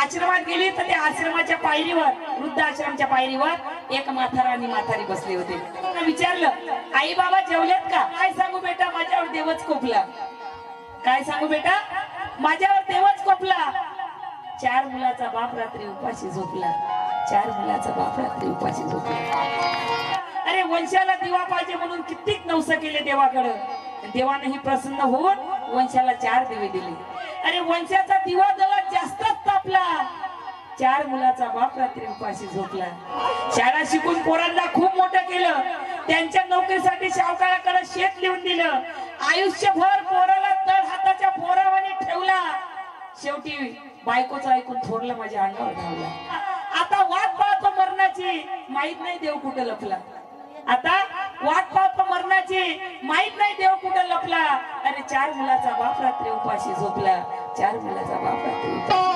आश्रमात गेली तर त्या आश्रमाच्या पायरीवर, वृद्ध आश्रमाच्या पायरीवर एक म्हातारा आणि म्हातारी बसले होते. त्यांना विचारलं, आई बाबा जेवलेत का? काय सांगू बेटा, माझ्यावर देवच कोपला. काय सांगू बेटा, माझ्यावर देवच कोपला. 4 मुलाचा बाप रात्री उपाशी झोपला. 4 मुलाचा बाप रात्री उपाशी झोपला. अरे वंशाला दिवा पाहिजे म्हणून कित्येक नवस केले देवाकडं. देवानेही प्रसन्न होऊन वंशाला 4 दिवे दिले. अरे वंशाचा दिवा जरा जास्तच तापला. 4 मुलाचा बाप रात्री उपाशी झोपला. शाळा शिकून पोरांना खूप मोठं केलं. त्यांच्या नोकरीसाठी सावकाराकडे शेत लिहून दिलं. आयुष्यभर पोराला तळ हाताच्या पोरावाने ठेवला. शेवटी बायकोचं ऐकून थोरलं माझ्या अंगावर धावला. आता वाट पाहतो मरणाची, माहित नाही देव कुठं लपला. आता वाट पाहतो मरणाची, माहित नाही देव कुठं लपला. अरे 4 मुलाचा बाप रात्री उपाशी झोपला. 4 मुलाचा बाप रात्री उपाशी